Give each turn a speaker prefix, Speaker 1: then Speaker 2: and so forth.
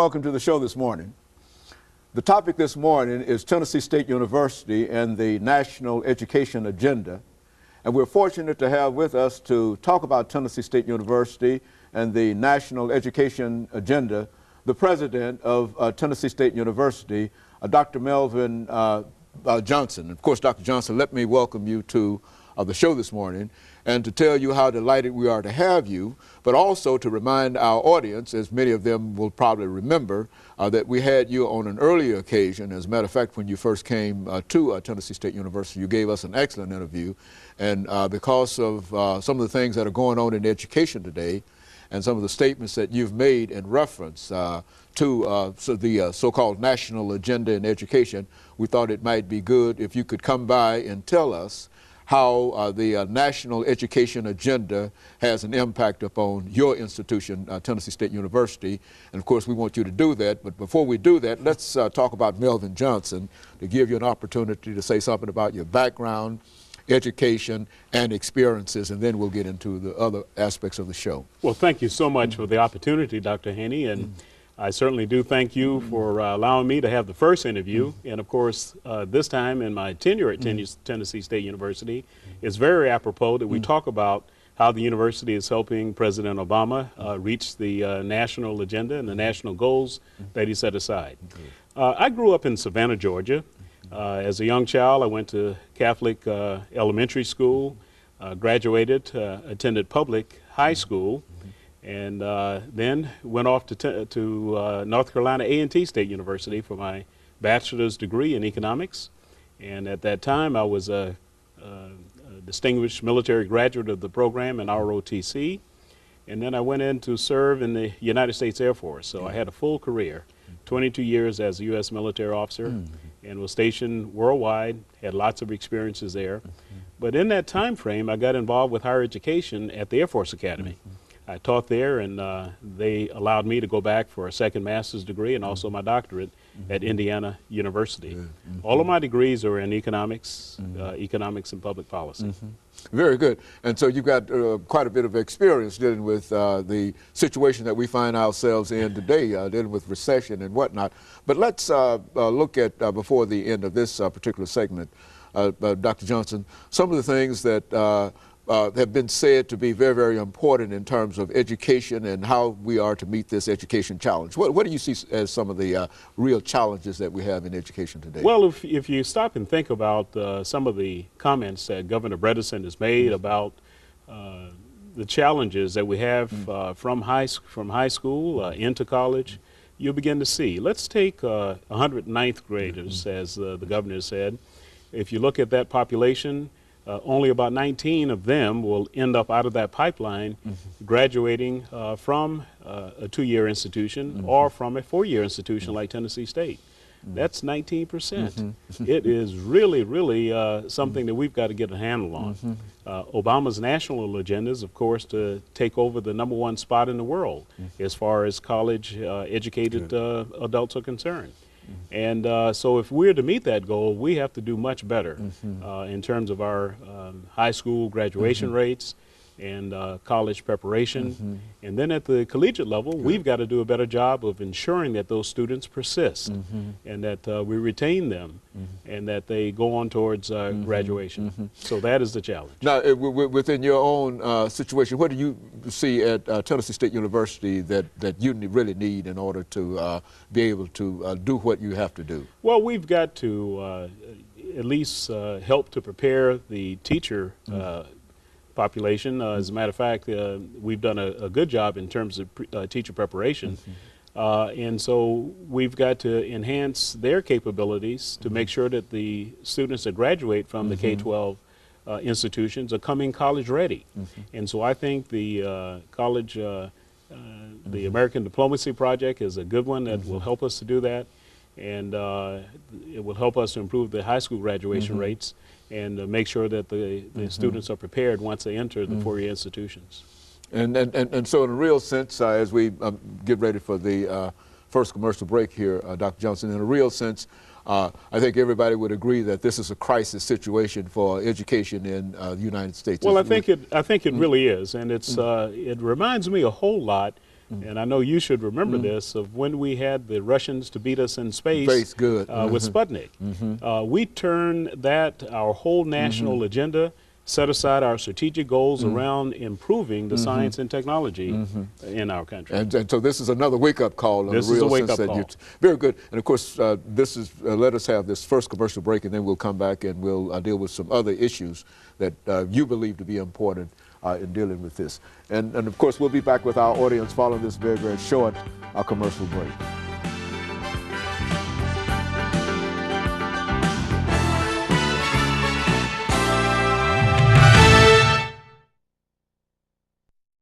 Speaker 1: welcome to the show this morning. The topic this morning is Tennessee State University and the National Education Agenda. And we're fortunate to have with us to talk about Tennessee State University and the National Education Agenda, the president of Tennessee State University, Dr. Melvin Johnson. Of course, Dr. Johnson, let me welcome you to the show this morning and to tell you how delighted we are to have you, but also to remind our audience, as many of them will probably remember, that we had you on an earlier occasion. As a matter of fact, when you first came to Tennessee State University, you gave us an excellent interview. And because of some of the things that are going on in education today and some of the statements that you've made in reference to the so-called national agenda in education, we thought it might be good if you could come by and tell us how the National Education Agenda has an impact upon your institution, Tennessee State University. And of course, we want you to do that. But before we do that, let's talk about Melvin Johnson to give you an opportunity to say something about your background, education, and experiences, and then we'll get into the other aspects of the show.
Speaker 2: Well, thank you so much for the opportunity, Dr. Haney, and I certainly do thank you for allowing me to have the first interview. And of course, this time in my tenure at Tennessee State University, it's very apropos that we talk about how the university is helping President Obama reach the national agenda and the national goals that he set aside. I grew up in Savannah, Georgia. As a young child, I went to Catholic elementary school, graduated, attended public high school, and then went off to North Carolina A&T State University for my bachelor's degree in economics. And at that time, I was a distinguished military graduate of the program in ROTC. And then I went in to serve in the United States Air Force. So I had a full career, 22 years as a U.S. military officer, and was stationed worldwide, had lots of experiences there. But in that time frame, I got involved with higher education at the Air Force Academy. I taught there, and they allowed me to go back for a second master's degree and also my doctorate at Indiana University. All of my degrees are in economics, economics and public policy.
Speaker 1: Very good. And so you've got quite a bit of experience dealing with the situation that we find ourselves in today, dealing with recession and whatnot. But let's look at, before the end of this particular segment, Dr. Johnson, some of the things that have been said to be very, very important in terms of education and how we are to meet this education challenge. What do you see as some of the real challenges that we have in education today?
Speaker 2: Well, if you stop and think about some of the comments that Governor Bredesen has made about the challenges that we have from high school into college, you'll begin to see. Let's take 109th graders, as the governor said. If you look at that population, only about 19 of them will end up out of that pipeline graduating from a 2-year institution or from a 4-year institution like Tennessee State. That's 19%. It is really, really something that we've got to get a handle on. Obama's national agenda is, of course, to take over the #1 spot in the world as far as college educated adults are concerned. And so if we're to meet that goal, we have to do much better in terms of our high school graduation rates and college preparation. And then at the collegiate level, we've got to do a better job of ensuring that those students persist and that we retain them and that they go on towards graduation. So that is the challenge.
Speaker 1: Now, within your own situation, what do you see at Tennessee State University that you really need in order to be able to do what you have to do?
Speaker 2: Well, we've got to at least help to prepare the teacher population. As a matter of fact, we've done a good job in terms of teacher preparation. And so we've got to enhance their capabilities to make sure that the students that graduate from the K-12 institutions are coming college ready. And so I think the college, the American Diplomacy Project is a good one that will help us to do that. And it will help us to improve the high school graduation rates and make sure that the students are prepared once they enter the 4-year institutions.
Speaker 1: And so in a real sense, as we get ready for the first commercial break here, Dr. Johnson, in a real sense, I think everybody would agree that this is a crisis situation for education in the United States.
Speaker 2: Well, I think it really is, and it's it reminds me a whole lot and I know you should remember this, of when we had the Russians to beat us in space,
Speaker 1: good.
Speaker 2: With Sputnik. We turned that, our whole national agenda, set aside our strategic goals around improving the science and technology in our country.
Speaker 1: And so this is another wake-up call.
Speaker 2: This is a wake-up call.
Speaker 1: Very good. And of course, this is, let us have this first commercial break, and then we'll come back and we'll deal with some other issues that you believe to be important in dealing with this. And of course, we'll be back with our audience following this very, very short commercial break.